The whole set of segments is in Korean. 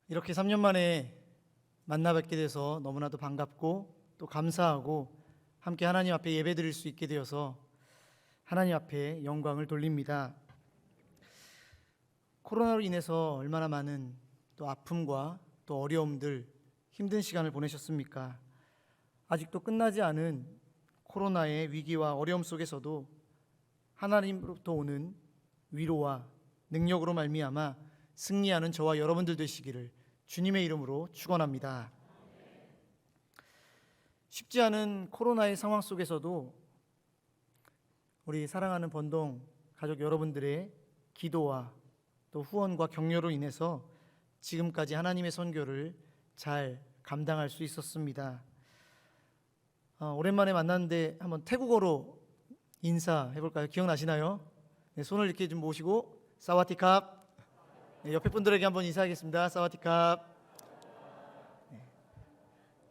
이렇게 3년 만에 만나 뵙게 돼서 너무나도 반갑고 또 감사하고 함께 하나님 앞에 예배드릴 수 있게 되어서 하나님 앞에 영광을 돌립니다. 코로나로 인해서 얼마나 많은 또 아픔과 또 어려움들, 힘든 시간을 보내셨습니까? 아직도 끝나지 않은 코로나의 위기와 어려움 속에서도 하나님으로부터 오는 위로와 능력으로 말미암아 승리하는 저와 여러분들 되시기를 주님의 이름으로 축원합니다. 쉽지 않은 코로나의 상황 속에서도 우리 사랑하는 번동 가족 여러분들의 기도와 또 후원과 격려로 인해서 지금까지 하나님의 선교를 잘 감당할 수 있었습니다. 오랜만에 만났는데 한번 태국어로 인사해 볼까요? 기억나시나요? 네, 손을 이렇게 좀 모시고 사와디캅. 네, 옆에 분들에게 한번 인사하겠습니다. 사와디캅.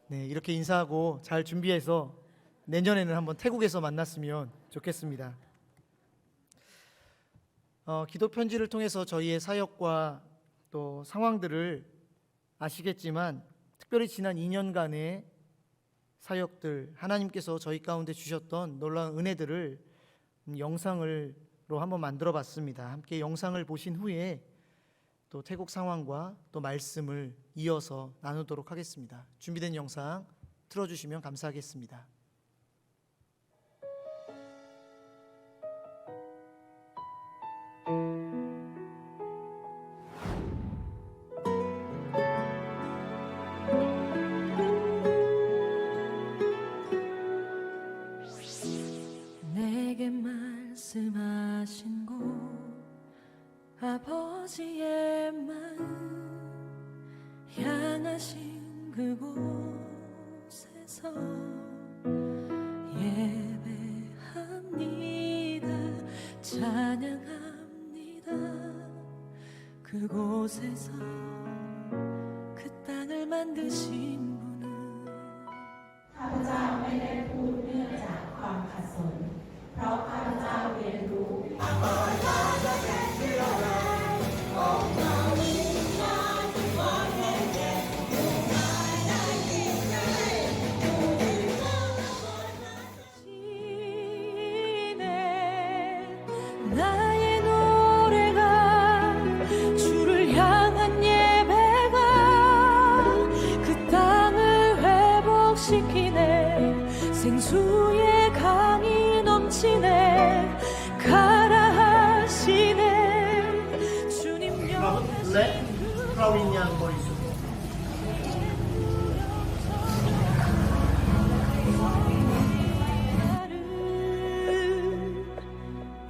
네, 이렇게 인사하고 잘 준비해서 내년에는 한번 태국에서 만났으면 좋겠습니다. 기도 편지를 통해서 저희의 사역과 또 상황들을 아시겠지만 특별히 지난 2년간의 사역들, 하나님께서 저희 가운데 주셨던 놀라운 은혜들을 영상으로 한번 만들어 봤습니다. 함께 영상을 보신 후에 또 태국 상황과 또 말씀을 이어서 나누도록 하겠습니다. 준비된 영상 틀어주시면 감사하겠습니다. 내게 말씀하신 곳 아버지의 마음 향하신 그곳에서 예배합니다. 찬양합니다. 그곳에서 그 땅을 만드신 분은 ข้าพเจ้าไม่ได้พูดเนื่องจากความขัดสนเพราะข้าพเจ้าเรียนรู้ 나의 노래가 주를 향한 예배가 그 땅을 회복시키네. 생수의 강이 넘치네. 가라 하시네. 주님 네, 프라윈양 머리수.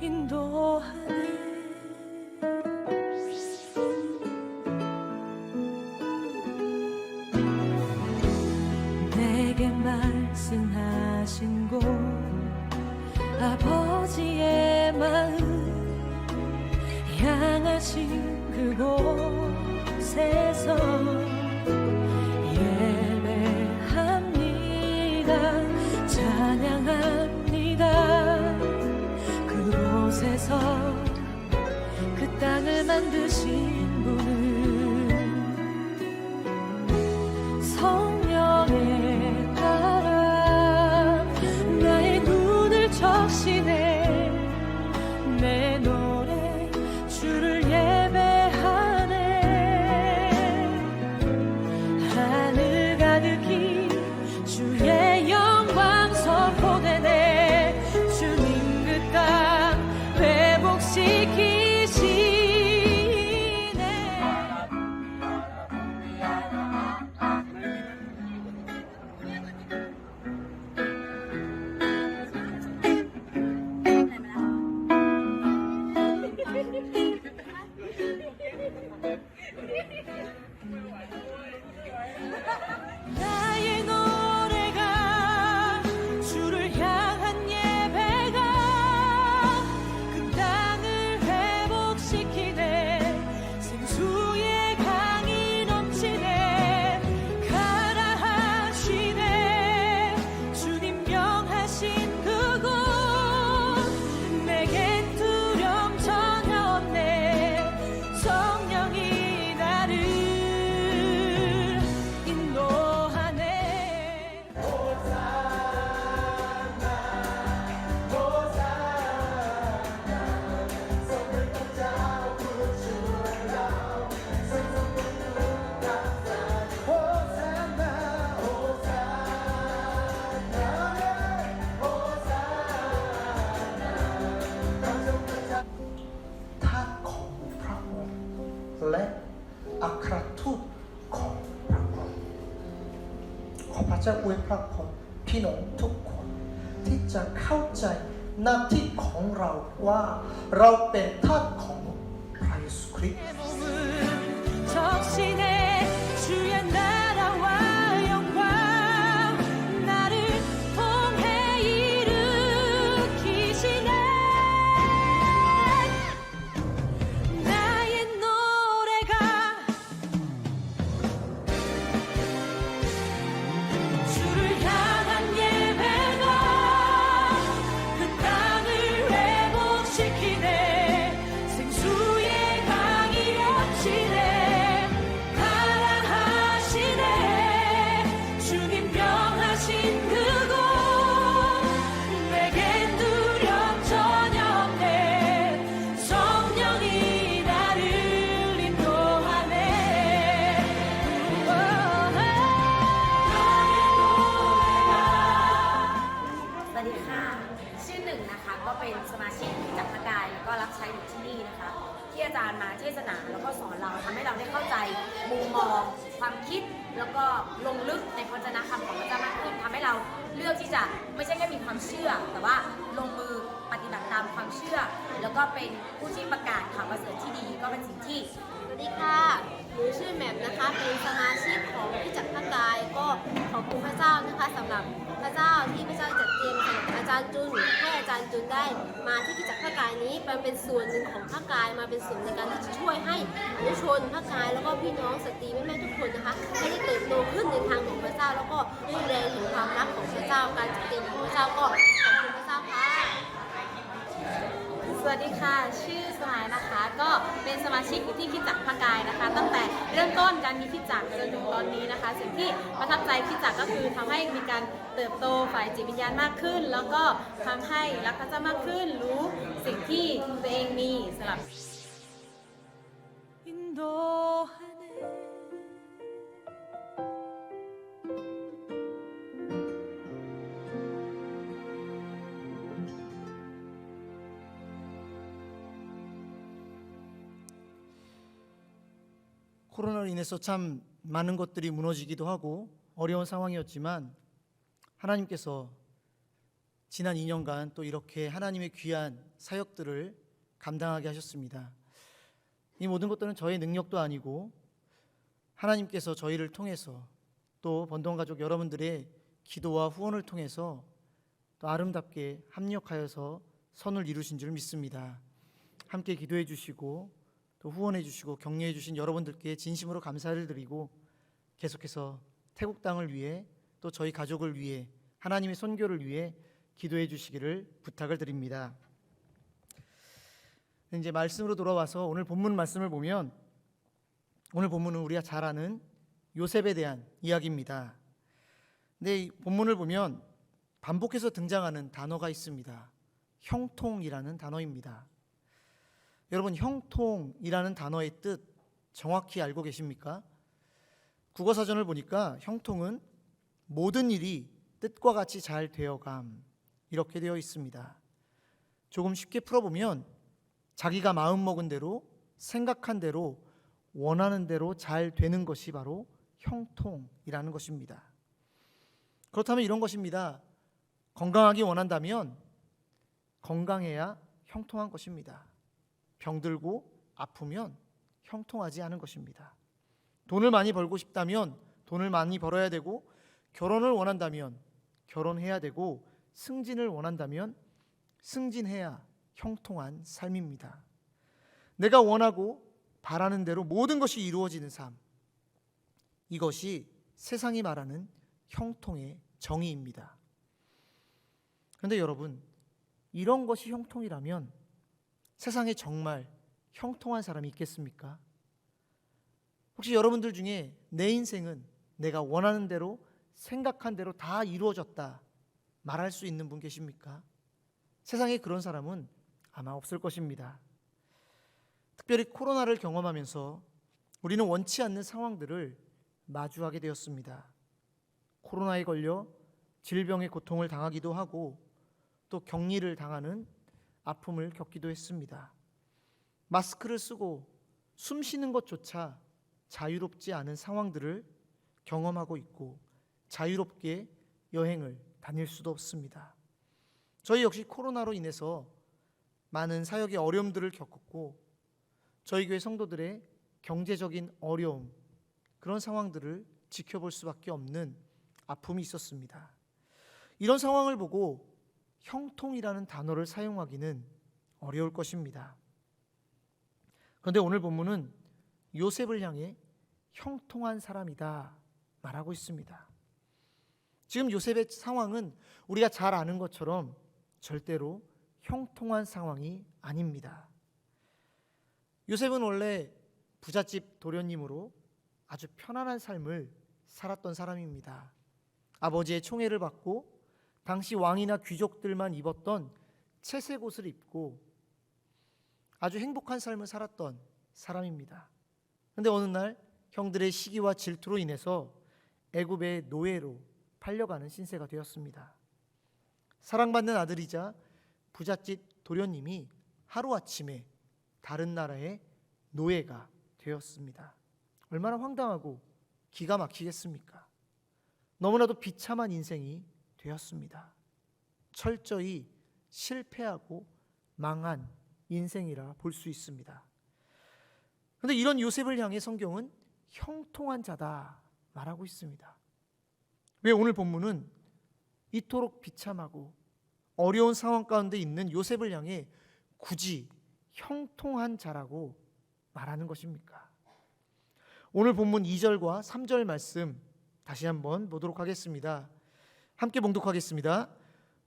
인도하네. 내게 말씀하신 곳 아버지의 마음 향하신 그곳에서 예배합니다. 찬양합니다. 그곳에서 그 땅을 만드신 분은 성령의 바람 나의 눈을 적시네. 내 노래 주를 예배하네. 하늘 가득히 주의 영광 선포되네. 주님 그 땅 회복시키시네. 나의 노래가 주를 향한 예배가 그 땅을 회복시키네. 생수의 강이 넘치네. 가라 하시네. 주님 명하신 그곳 내겐 두려움 전혀 없네. 성령이 나를 อัครทูตของพระองค์ขอพระเจ้าอวยพระพรพี่น้องทุกคนที่จะเข้าใจหน้าที่ของเราว่าเราเป็นทาสของพระเยซูคริสต์ 내 몸은 적신해 주의 나라와 영광 나를 통해 일으키시네 나의 노래가 주를 향한 예배가 그 땅을 회복시키네 생수의 강이 넘치네 가라 하시네 주님 명하신 그곳 내겐 두려움 전혀 없네 성령이 나를 인도하네 나의 노래가 สวัสดีค่ะ ชื่อหนึ่งนะคะ ก็เป็นสมาชิกจากพระกายแล้วก็รับใช้อยู่ที่นี่นะคะ ที่อาจารย์มาเทศนาแล้วก็สอนเราทำให้เราได้เข้าใจมุมมอง ความคิด แล้วก็ลงลึกในพระวจนะคำของพระเจ้ามากขึ้นทำให้เราเลือกที่จะไม่ใช่แค่มีความเชื่อ แต่ว่าลงมือปฏิบัติตามความเชื่อ แล้วก็เป็นผู้ที่ประกาศข่าวประเสริฐที่ดีก็เป็นสิ่งที่ สวัสดีค่ะหนูชื่อแหม่มนะคะ เป็นสมาชิกของคริสตจักรพระกาย ก็ขอบคุณพระเจ้านะคะสำหรับพระเจ้าที่พระเจ้าจัดเตรียมสำหรับอาจารย์จุนให้อาจารย์จุนได้มาที่คริสตจักรพระกายนี้มาเป็นส่วนหนึ่งของพระกายมาเป็นส่วนในการที่จะช่วยให้อนุชนพระกายแล้วก็พี่น้องสตรีแม่ๆทุกคนนะคะให้ได้เติบโตขึ้นในทางของพระเจ้าแล้วก็ได้แรงถึงความรักของพระเจ้าการจัดเตรียมของพระเจ้าก็ขอบคุณพระเจ้าค่ะ สวัสดีค่ะ ชื่อสมายนะคะ ก็เป็นสมาชิกอยู่ที่คริสตจักรพระกายนะคะ ตั้งแต่เริ่มต้นการมีคริสตจักรจนถึงตอนนี้นะคะ สิ่งที่ประทับใจคริสตจักรก็คือทำให้มีการเติบโตฝ่ายจิตวิญญาณมากขึ้น แล้วก็ทำให้รักพระเจ้ามากขึ้น รู้สิ่งที่ตัวเองมีสำหรับ 인도하네 코로나로 인해서 참 많은 것들이 무너지기도 하고 어려운 상황이었지만 하나님께서 지난 2년간 또 이렇게 하나님의 귀한 사역들을 감당하게 하셨습니다. 이 모든 것들은 저의 능력도 아니고 하나님께서 저희를 통해서 또 번동 가족 여러분들의 기도와 후원을 통해서 또 아름답게 합력하여서 선을 이루신 줄 믿습니다. 함께 기도해 주시고 또 후원해 주시고 격려해 주신 여러분들께 진심으로 감사를 드리고 계속해서 태국 땅을 위해 또 저희 가족을 위해 하나님의 선교를 위해 기도해 주시기를 부탁을 드립니다. 이제 말씀으로 돌아와서 오늘 본문 말씀을 보면 오늘 본문은 우리가 잘 아는 요셉에 대한 이야기입니다. 근데 이 본문을 보면 반복해서 등장하는 단어가 있습니다. 형통이라는 단어입니다. 여러분, 형통이라는 단어의 뜻 정확히 알고 계십니까? 국어사전을 보니까 형통은 모든 일이 뜻과 같이 잘 되어감 이렇게 되어 있습니다. 조금 쉽게 풀어보면 자기가 마음먹은 대로 생각한 대로 원하는 대로 잘 되는 것이 바로 형통이라는 것입니다. 그렇다면 이런 것입니다. 건강하기 원한다면 건강해야 형통한 것입니다. 병들고 아프면 형통하지 않은 것입니다. 돈을 많이 벌고 싶다면 돈을 많이 벌어야 되고 결혼을 원한다면 결혼해야 되고 승진을 원한다면 승진해야 형통한 삶입니다. 내가 원하고 바라는 대로 모든 것이 이루어지는 삶, 이것이 세상이 말하는 형통의 정의입니다. 그런데 여러분, 이런 것이 형통이라면 세상에 정말 형통한 사람이 있겠습니까? 혹시 여러분들 중에 내 인생은 내가 원하는 대로 생각한 대로 다 이루어졌다 말할 수 있는 분 계십니까? 세상에 그런 사람은 아마 없을 것입니다. 특별히 코로나를 경험하면서 우리는 원치 않는 상황들을 마주하게 되었습니다. 코로나에 걸려 질병의 고통을 당하기도 하고 또 격리를 당하는 아픔을 겪기도 했습니다. 마스크를 쓰고 숨 쉬는 것조차 자유롭지 않은 상황들을 경험하고 있고 자유롭게 여행을 다닐 수도 없습니다. 저희 역시 코로나로 인해서 많은 사역의 어려움들을 겪었고 저희 교회 성도들의 경제적인 어려움, 그런 상황들을 지켜볼 수밖에 없는 아픔이 있었습니다. 이런 상황을 보고 형통이라는 단어를 사용하기는 어려울 것입니다. 그런데 오늘 본문은 요셉을 향해 형통한 사람이다 말하고 있습니다. 지금 요셉의 상황은 우리가 잘 아는 것처럼 절대로 형통한 상황이 아닙니다. 요셉은 원래 부잣집 도련님으로 아주 편안한 삶을 살았던 사람입니다. 아버지의 총애를 받고 당시 왕이나 귀족들만 입었던 채색 옷을 입고 아주 행복한 삶을 살았던 사람입니다. 그런데 어느 날 형들의 시기와 질투로 인해서 애굽의 노예로 팔려가는 신세가 되었습니다. 사랑받는 아들이자 부잣집 도련님이 하루아침에 다른 나라의 노예가 되었습니다. 얼마나 황당하고 기가 막히겠습니까? 너무나도 비참한 인생이 되었습니다. 철저히 실패하고 망한 인생이라 볼 수 있습니다. 그런데 이런 요셉을 향해 성경은 형통한 자다 말하고 있습니다. 왜 오늘 본문은 이토록 비참하고 어려운 상황 가운데 있는 요셉을 향해 굳이 형통한 자라고 말하는 것입니까? 오늘 본문 2절과 3절 말씀 다시 한번 보도록 하겠습니다. 함께 봉독하겠습니다.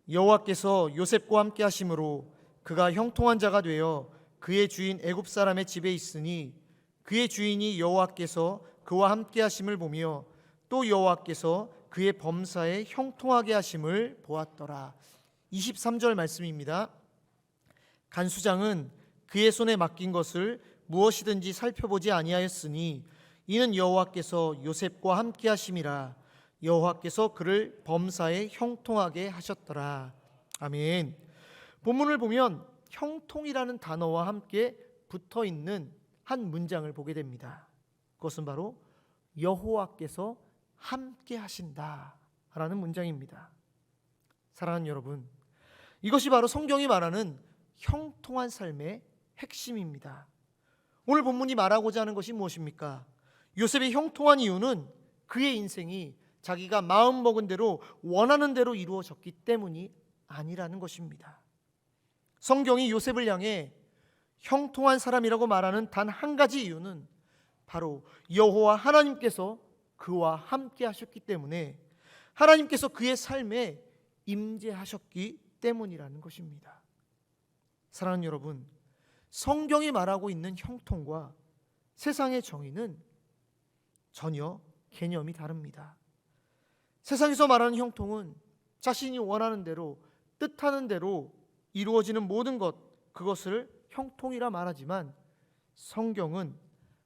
여호와께서 요셉과 함께 하심으로 그가 형통한 자가 되어 그의 주인 애굽 사람의 집에 있으니 그의 주인이 여호와께서 그와 함께 하심을 보며 또 여호와께서 그의 범사에 형통하게 하심을 보았더라. 23절 말씀입니다. 간수장은 그의 손에 맡긴 것을 무엇이든지 살펴보지 아니하였으니 이는 여호와께서 요셉과 함께 하심이라. 여호와께서 그를 범사에 형통하게 하셨더라. 아멘. 본문을 보면 형통이라는 단어와 함께 붙어 있는 한 문장을 보게 됩니다. 그것은 바로 여호와께서 함께 하신다라는 문장입니다. 사랑하는 여러분, 이것이 바로 성경이 말하는 형통한 삶의 핵심입니다. 오늘 본문이 말하고자 하는 것이 무엇입니까? 요셉이 형통한 이유는 그의 인생이 자기가 마음먹은 대로 원하는 대로 이루어졌기 때문이 아니라는 것입니다. 성경이 요셉을 향해 형통한 사람이라고 말하는 단 한 가지 이유는 바로 여호와 하나님께서 그와 함께 하셨기 때문에, 하나님께서 그의 삶에 임재하셨기 때문이라는 것입니다. 사랑하는 여러분, 성경이 말하고 있는 형통과 세상의 정의는 전혀 개념이 다릅니다. 세상에서 말하는 형통은 자신이 원하는 대로 뜻하는 대로 이루어지는 모든 것, 그것을 형통이라 말하지만 성경은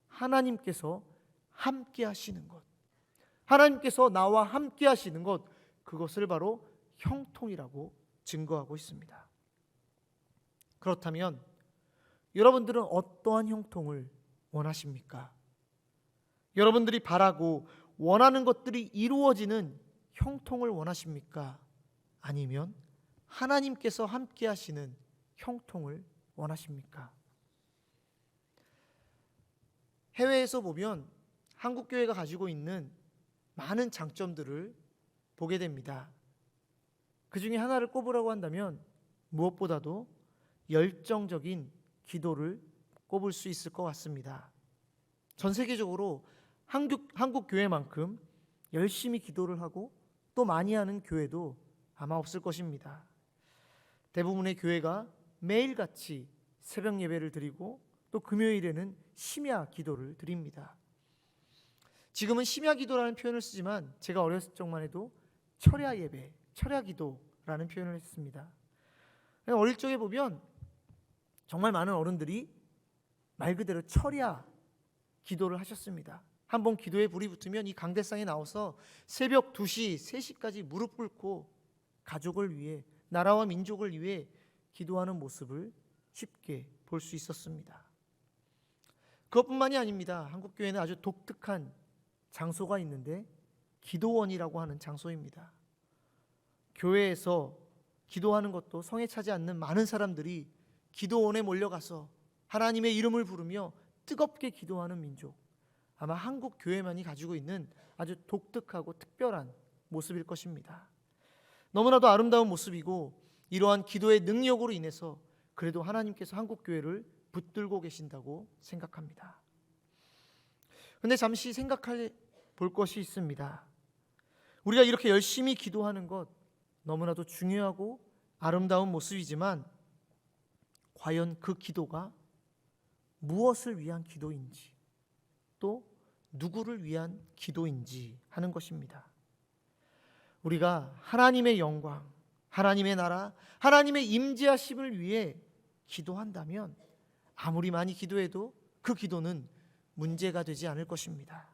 하나님께서 함께 하시는 것, 하나님께서 나와 함께 하시는 것, 그것을 바로 형통이라고 증거하고 있습니다. 그렇다면 여러분들은 어떠한 형통을 원하십니까? 여러분들이 바라고 원하는 것들이 이루어지는 형통을 원하십니까? 아니면 하나님께서 함께 하시는 형통을 원하십니까? 해외에서 보면 한국 교회가 가지고 있는 많은 장점들을 보게 됩니다. 그 중에 하나를 꼽으라고 한다면 무엇보다도 열정적인 기도를 꼽을 수 있을 것 같습니다. 전 세계적으로 한국 교회만큼 열심히 기도를 하고 또 많이 하는 교회도 아마 없을 것입니다. 대부분의 교회가 매일같이 새벽 예배를 드리고 또 금요일에는 심야 기도를 드립니다. 지금은 심야 기도라는 표현을 쓰지만 제가 어렸을 적만 해도 철야 예배, 철야 기도라는 표현을 했습니다. 어릴 적에 보면 정말 많은 어른들이 말 그대로 철야 기도를 하셨습니다. 한번 기도에 불이 붙으면 이 강대상에 나와서 새벽 2시, 3시까지 무릎 꿇고 가족을 위해, 나라와 민족을 위해 기도하는 모습을 쉽게 볼 수 있었습니다. 그것뿐만이 아닙니다. 한국교회는 아주 독특한 장소가 있는데 기도원이라고 하는 장소입니다. 교회에서 기도하는 것도 성에 차지 않는 많은 사람들이 기도원에 몰려가서 하나님의 이름을 부르며 뜨겁게 기도하는 민족, 아마 한국 교회만이 가지고 있는 아주 독특하고 특별한 모습일 것입니다. 너무나도 아름다운 모습이고 이러한 기도의 능력으로 인해서 그래도 하나님께서 한국 교회를 붙들고 계신다고 생각합니다. 그런데 잠시 생각해 볼 것이 있습니다. 우리가 이렇게 열심히 기도하는 것 너무나도 중요하고 아름다운 모습이지만 과연 그 기도가 무엇을 위한 기도인지 또 누구를 위한 기도인지 하는 것입니다. 우리가 하나님의 영광, 하나님의 나라, 하나님의 임재하심을 위해 기도한다면 아무리 많이 기도해도 그 기도는 문제가 되지 않을 것입니다.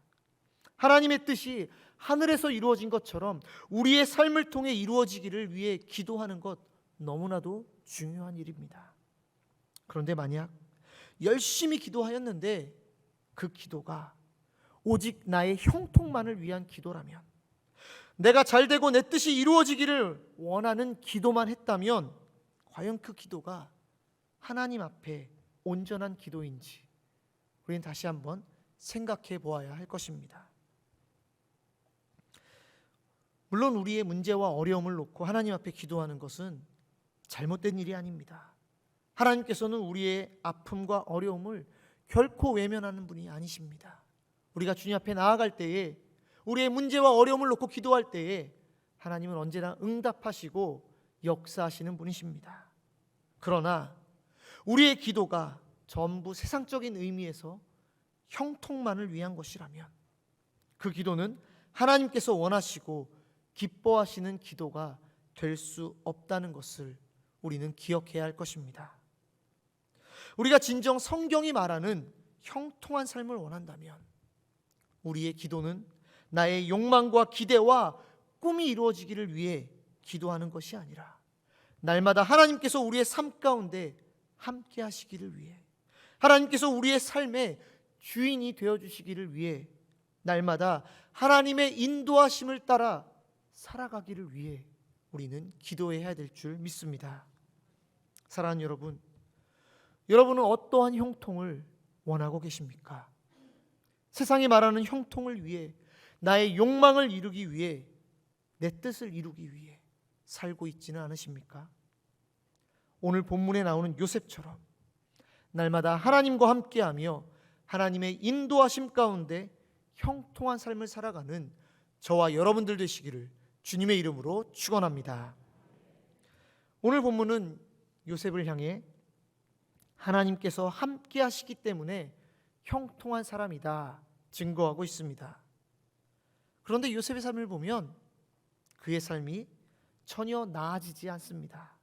하나님의 뜻이 하늘에서 이루어진 것처럼 우리의 삶을 통해 이루어지기를 위해 기도하는 것 너무나도 중요한 일입니다. 그런데 만약 열심히 기도하였는데 그 기도가 오직 나의 형통만을 위한 기도라면, 내가 잘되고 내 뜻이 이루어지기를 원하는 기도만 했다면 과연 그 기도가 하나님 앞에 온전한 기도인지 우리는 다시 한번 생각해 보아야 할 것입니다. 물론 우리의 문제와 어려움을 놓고 하나님 앞에 기도하는 것은 잘못된 일이 아닙니다. 하나님께서는 우리의 아픔과 어려움을 결코 외면하는 분이 아니십니다. 우리가 주님 앞에 나아갈 때에 우리의 문제와 어려움을 놓고 기도할 때에 하나님은 언제나 응답하시고 역사하시는 분이십니다. 그러나 우리의 기도가 전부 세상적인 의미에서 형통만을 위한 것이라면 그 기도는 하나님께서 원하시고 기뻐하시는 기도가 될 수 없다는 것을 우리는 기억해야 할 것입니다. 우리가 진정 성경이 말하는 형통한 삶을 원한다면 우리의 기도는 나의 욕망과 기대와 꿈이 이루어지기를 위해 기도하는 것이 아니라 날마다 하나님께서 우리의 삶 가운데 함께 하시기를 위해, 하나님께서 우리의 삶의 주인이 되어주시기를 위해 날마다 하나님의 인도하심을 따라 살아가기를 위해 우리는 기도해야 될 줄 믿습니다. 사랑하는 여러분, 여러분은 어떠한 형통을 원하고 계십니까? 세상이 말하는 형통을 위해, 나의 욕망을 이루기 위해, 내 뜻을 이루기 위해 살고 있지는 않으십니까? 오늘 본문에 나오는 요셉처럼 날마다 하나님과 함께하며 하나님의 인도하심 가운데 형통한 삶을 살아가는 저와 여러분들 되시기를 주님의 이름으로 축원합니다. 오늘 본문은 요셉을 향해 하나님께서 함께 하시기 때문에 형통한 사람이다 증거하고 있습니다. 그런데 요셉의 삶을 보면 그의 삶이 전혀 나아지지 않습니다.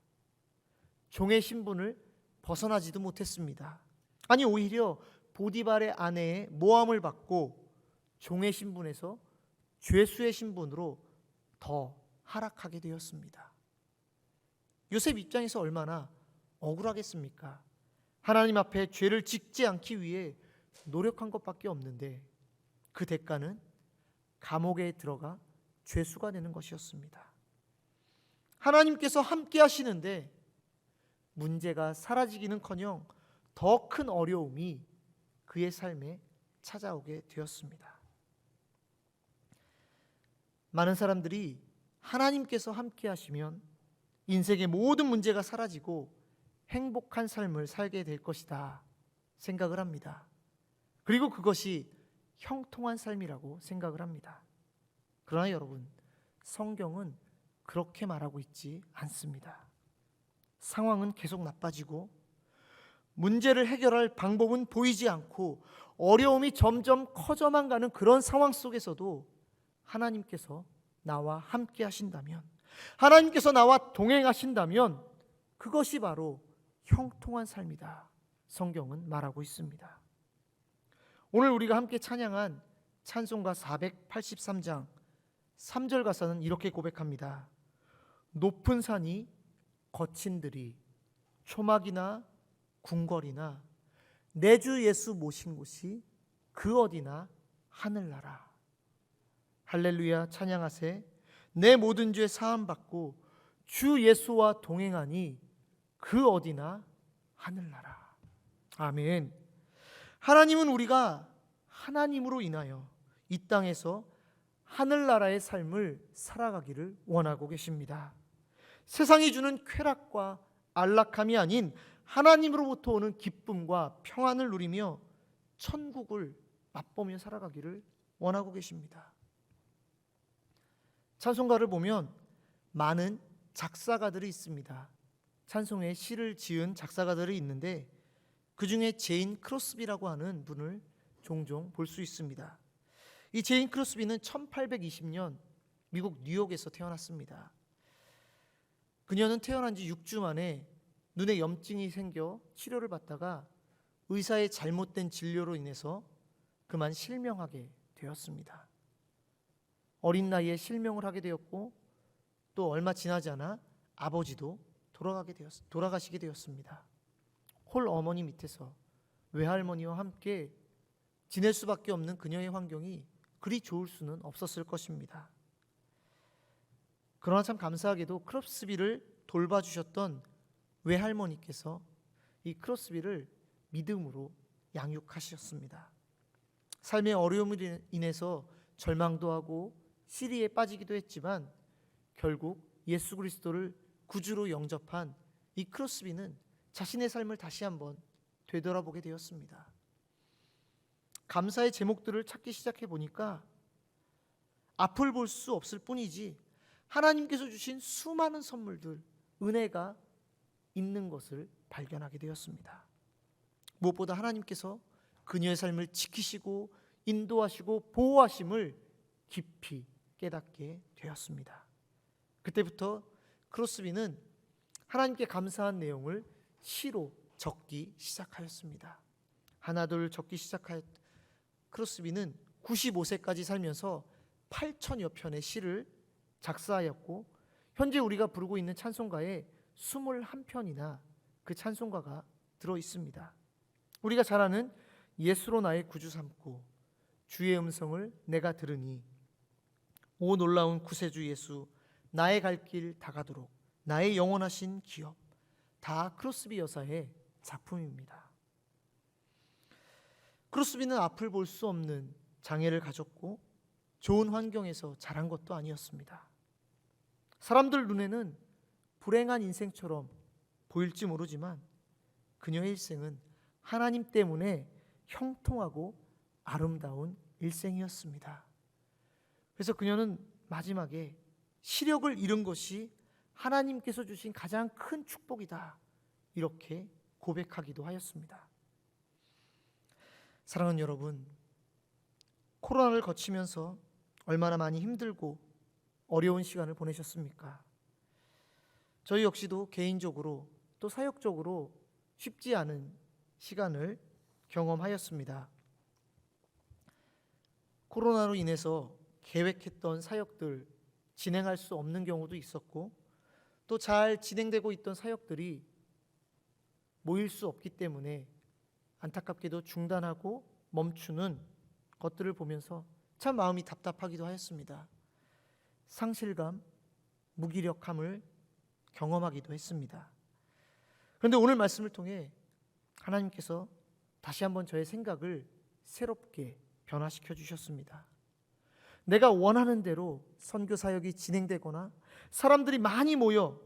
종의 신분을 벗어나지도 못했습니다. 아니, 오히려 보디발의 아내의 모함을 받고 종의 신분에서 죄수의 신분으로 더 하락하게 되었습니다. 요셉 입장에서 얼마나 억울하겠습니까? 하나님 앞에 죄를 짓지 않기 위해 노력한 것밖에 없는데 그 대가는 감옥에 들어가 죄수가 되는 것이었습니다. 하나님께서 함께 하시는데 문제가 사라지기는커녕 더 큰 어려움이 그의 삶에 찾아오게 되었습니다. 많은 사람들이 하나님께서 함께 하시면 인생의 모든 문제가 사라지고 행복한 삶을 살게 될 것이다 생각을 합니다. 그리고 그것이 형통한 삶이라고 생각을 합니다. 그러나 여러분, 성경은 그렇게 말하고 있지 않습니다. 상황은 계속 나빠지고 문제를 해결할 방법은 보이지 않고 어려움이 점점 커져만 가는 그런 상황 속에서도 하나님께서 나와 함께 하신다면, 하나님께서 나와 동행하신다면 그것이 바로 형통한 삶이다 성경은 말하고 있습니다. 오늘 우리가 함께 찬양한 찬송가 483장 3절 가사는 이렇게 고백합니다. 높은 산이 거친 들이 초막이나 궁궐이나 내 주 예수 모신 곳이 그 어디나 하늘나라. 할렐루야 찬양하세. 내 모든 죄 사함 받고 주 예수와 동행하니 그 어디나 하늘나라. 아멘. 하나님은 우리가 하나님으로 인하여 이 땅에서 하늘나라의 삶을 살아가기를 원하고 계십니다. 세상이 주는 쾌락과 안락함이 아닌 하나님으로부터 오는 기쁨과 평안을 누리며 천국을 맛보며 살아가기를 원하고 계십니다. 찬송가를 보면 많은 작사가들이 있습니다. 찬송에 시를 지은 작사가들이 있는데 그 중에 제인 크로스비라고 하는 분을 종종 볼 수 있습니다. 이 제인 크로스비는 1820년 미국 뉴욕에서 태어났습니다. 그녀는 태어난 지 6주 만에 눈에 염증이 생겨 치료를 받다가 의사의 잘못된 진료로 인해서 그만 실명하게 되었습니다. 어린 나이에 실명을 하게 되었고 또 얼마 지나지 않아 아버지도 돌아가시게 되었습니다. 홀 어머니 밑에서 외할머니와 함께 지낼 수밖에 없는 그녀의 환경이 그리 좋을 수는 없었을 것입니다. 그러나 참 감사하게도 크로스비를 돌봐주셨던 외할머니께서 이 크로스비를 믿음으로 양육하셨습니다. 삶의 어려움으로 인해서 절망도 하고 시리에 빠지기도 했지만 결국 예수 그리스도를 구주로 영접한 이 크로스비는 자신의 삶을 다시 한번 되돌아보게 되었습니다. 감사의 제목들을 찾기 시작해 보니까 앞을 볼 수 없을 뿐이지 하나님께서 주신 수많은 선물들, 은혜가 있는 것을 발견하게 되었습니다. 무엇보다 하나님께서 그녀의 삶을 지키시고 인도하시고 보호하심을 깊이 깨닫게 되었습니다. 그때부터 크로스비는 하나님께 감사한 내용을 시로 적기 시작하였습니다. 하나둘 적기 시작하였 크로스비는 95세까지 살면서 8천여 편의 시를 작사하였고 현재 우리가 부르고 있는 찬송가에 21편이나 그 찬송가가 들어 있습니다. 우리가 잘 아는 예수로 나의 구주 삼고 주의 음성을 내가 들으니 오 놀라운 구세주 예수 나의 갈 길 다가도록 나의 영원하신 기업 다 크로스비 여사의 작품입니다. 크로스비는 앞을 볼 수 없는 장애를 가졌고 좋은 환경에서 자란 것도 아니었습니다. 사람들 눈에는 불행한 인생처럼 보일지 모르지만 그녀의 일생은 하나님 때문에 형통하고 아름다운 일생이었습니다. 그래서 그녀는 마지막에 시력을 잃은 것이 하나님께서 주신 가장 큰 축복이다 이렇게 고백하기도 하였습니다. 사랑하는 여러분, 코로나를 거치면서 얼마나 많이 힘들고 어려운 시간을 보내셨습니까? 저희 역시도 개인적으로 또 사역적으로 쉽지 않은 시간을 경험하였습니다. 코로나로 인해서 계획했던 사역들 진행할 수 없는 경우도 있었고 또 잘 진행되고 있던 사역들이 모일 수 없기 때문에 안타깝게도 중단하고 멈추는 것들을 보면서 참 마음이 답답하기도 하였습니다. 상실감, 무기력함을 경험하기도 했습니다. 그런데 오늘 말씀을 통해 하나님께서 다시 한번 저의 생각을 새롭게 변화시켜 주셨습니다. 내가 원하는 대로 선교 사역이 진행되거나 사람들이 많이 모여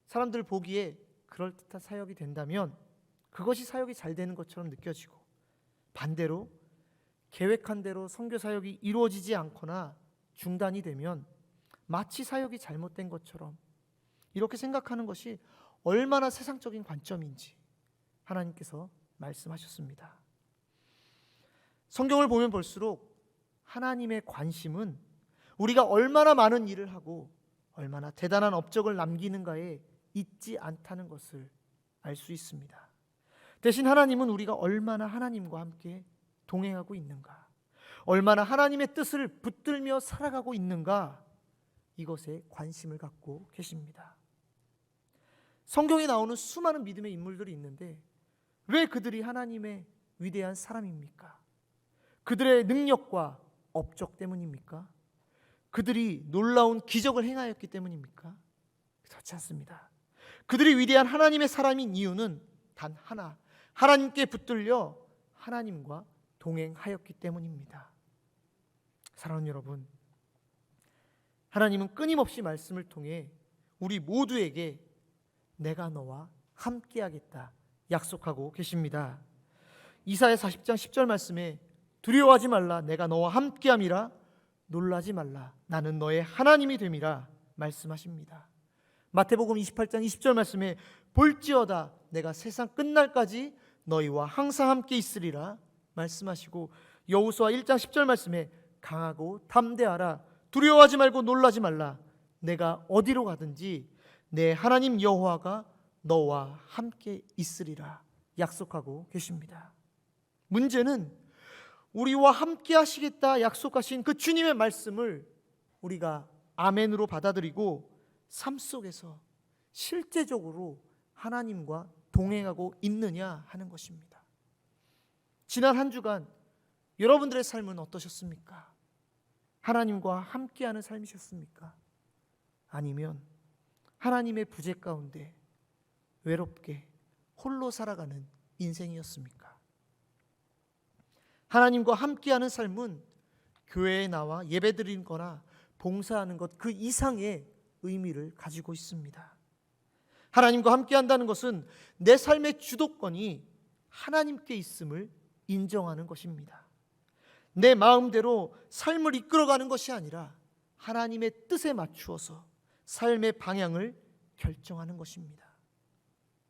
사람들 보기에 그럴듯한 사역이 된다면 그것이 사역이 잘 되는 것처럼 느껴지고 반대로 계획한 대로 선교 사역이 이루어지지 않거나 중단이 되면 마치 사역이 잘못된 것처럼 이렇게 생각하는 것이 얼마나 세상적인 관점인지 하나님께서 말씀하셨습니다. 성경을 보면 볼수록 하나님의 관심은 우리가 얼마나 많은 일을 하고 얼마나 대단한 업적을 남기는가에 있지 않다는 것을 알 수 있습니다. 대신 하나님은 우리가 얼마나 하나님과 함께 동행하고 있는가, 얼마나 하나님의 뜻을 붙들며 살아가고 있는가, 이것에 관심을 갖고 계십니다. 성경에 나오는 수많은 믿음의 인물들이 있는데 왜 그들이 하나님의 위대한 사람입니까? 그들의 능력과 업적 때문입니까? 그들이 놀라운 기적을 행하였기 때문입니까? 그렇지 않습니다. 그들이 위대한 하나님의 사람인 이유는 단 하나, 하나님께 붙들려 하나님과 동행하였기 때문입니다. 사랑하는 여러분, 하나님은 끊임없이 말씀을 통해 우리 모두에게 내가 너와 함께하겠다 약속하고 계십니다. 이사야 40장 10절 말씀에 두려워하지 말라 내가 너와 함께함이라 놀라지 말라 나는 너의 하나님이 됨이라 말씀하십니다. 마태복음 28장 20절 말씀에 볼지어다 내가 세상 끝날까지 너희와 항상 함께 있으리라 말씀하시고, 여호수아 1장 10절 말씀에 강하고 담대하라 두려워하지 말고 놀라지 말라 내가 어디로 가든지 내 하나님 여호와가 너와 함께 있으리라 약속하고 계십니다. 문제는 우리와 함께 하시겠다 약속하신 그 주님의 말씀을 우리가 아멘으로 받아들이고 삶 속에서 실제적으로 하나님과 동행하고 있느냐 하는 것입니다. 지난 한 주간 여러분들의 삶은 어떠셨습니까? 하나님과 함께하는 삶이셨습니까? 아니면 하나님의 부재 가운데 외롭게 홀로 살아가는 인생이었습니까? 하나님과 함께하는 삶은 교회에 나와 예배드리는 거나 봉사하는 것 그 이상의 의미를 가지고 있습니다. 하나님과 함께한다는 것은 내 삶의 주도권이 하나님께 있음을 인정하는 것입니다. 내 마음대로 삶을 이끌어가는 것이 아니라 하나님의 뜻에 맞추어서 삶의 방향을 결정하는 것입니다.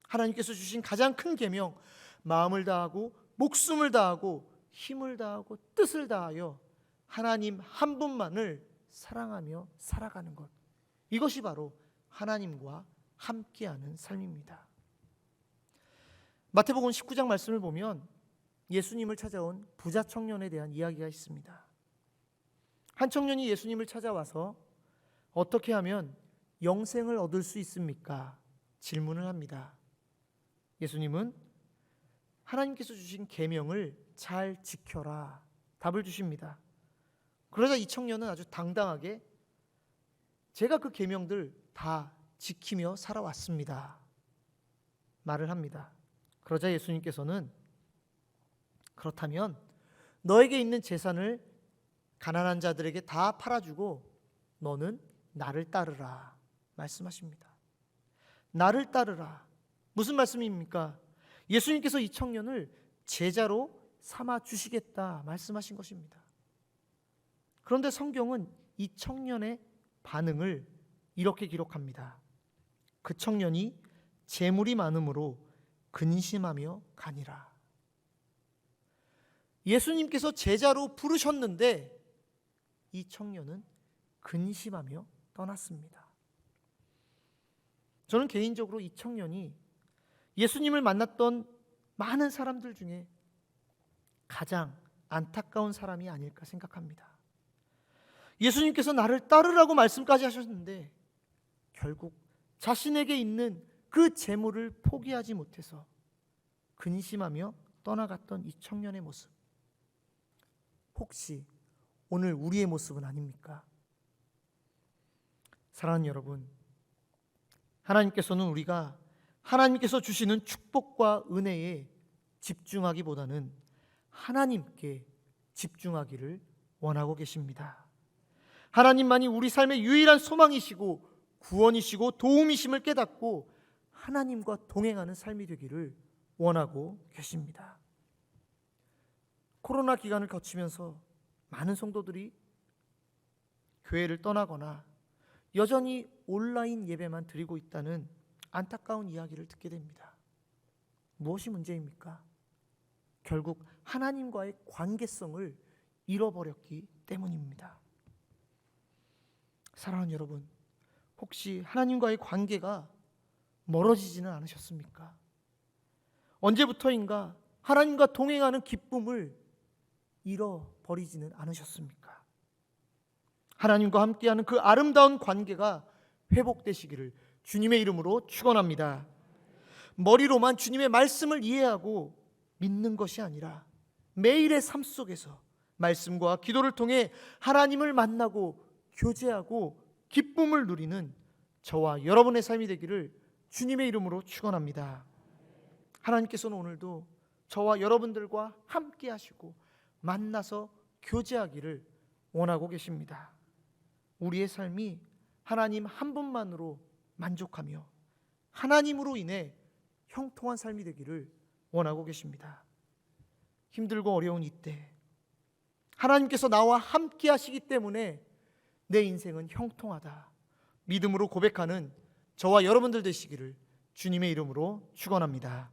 하나님께서 주신 가장 큰 계명, 마음을 다하고 목숨을 다하고 힘을 다하고 뜻을 다하여 하나님 한 분만을 사랑하며 살아가는 것, 이것이 바로 하나님과 함께하는 삶입니다. 마태복음 19장 말씀을 보면 예수님을 찾아온 부자 청년에 대한 이야기가 있습니다. 한 청년이 예수님을 찾아와서 어떻게 하면 영생을 얻을 수 있습니까? 질문을 합니다. 예수님은 하나님께서 주신 계명을 잘 지켜라 답을 주십니다. 그러자 이 청년은 아주 당당하게 제가 그 계명들 다 지키며 살아왔습니다 말을 합니다. 그러자 예수님께서는 그렇다면 너에게 있는 재산을 가난한 자들에게 다 팔아주고 너는 나를 따르라 말씀하십니다. 나를 따르라. 무슨 말씀입니까? 예수님께서 이 청년을 제자로 삼아 주시겠다 말씀하신 것입니다. 그런데 성경은 이 청년의 반응을 이렇게 기록합니다. 그 청년이 재물이 많음으로 근심하며 가니라. 예수님께서 제자로 부르셨는데 이 청년은 근심하며 떠났습니다. 저는 개인적으로 이 청년이 예수님을 만났던 많은 사람들 중에 가장 안타까운 사람이 아닐까 생각합니다. 예수님께서 나를 따르라고 말씀까지 하셨는데 결국 자신에게 있는 그 재물을 포기하지 못해서 근심하며 떠나갔던 이 청년의 모습, 혹시 오늘 우리의 모습은 아닙니까? 사랑하는 여러분, 하나님께서는 우리가 하나님께서 주시는 축복과 은혜에 집중하기보다는 하나님께 집중하기를 원하고 계십니다. 하나님만이 우리 삶의 유일한 소망이시고 구원이시고 도움이심을 깨닫고 하나님과 동행하는 삶이 되기를 원하고 계십니다. 코로나 기간을 거치면서 많은 성도들이 교회를 떠나거나 여전히 온라인 예배만 드리고 있다는 안타까운 이야기를 듣게 됩니다. 무엇이 문제입니까? 결국 하나님과의 관계성을 잃어버렸기 때문입니다. 사랑하는 여러분, 혹시 하나님과의 관계가 멀어지지는 않으셨습니까? 언제부터인가 하나님과 동행하는 기쁨을 잃어버리지는 않으셨습니까? 하나님과 함께하는 그 아름다운 관계가 회복되시기를 주님의 이름으로 축원합니다. 머리로만 주님의 말씀을 이해하고 믿는 것이 아니라 매일의 삶 속에서 말씀과 기도를 통해 하나님을 만나고 교제하고 기쁨을 누리는 저와 여러분의 삶이 되기를 주님의 이름으로 축원합니다. 하나님께서는 오늘도 저와 여러분들과 함께 하시고 만나서 교제하기를 원하고 계십니다. 우리의 삶이 하나님 한 분만으로 만족하며 하나님으로 인해 형통한 삶이 되기를 원하고 계십니다. 힘들고 어려운 이때 하나님께서 나와 함께 하시기 때문에 내 인생은 형통하다, 믿음으로 고백하는 저와 여러분들 되시기를 주님의 이름으로 축원합니다.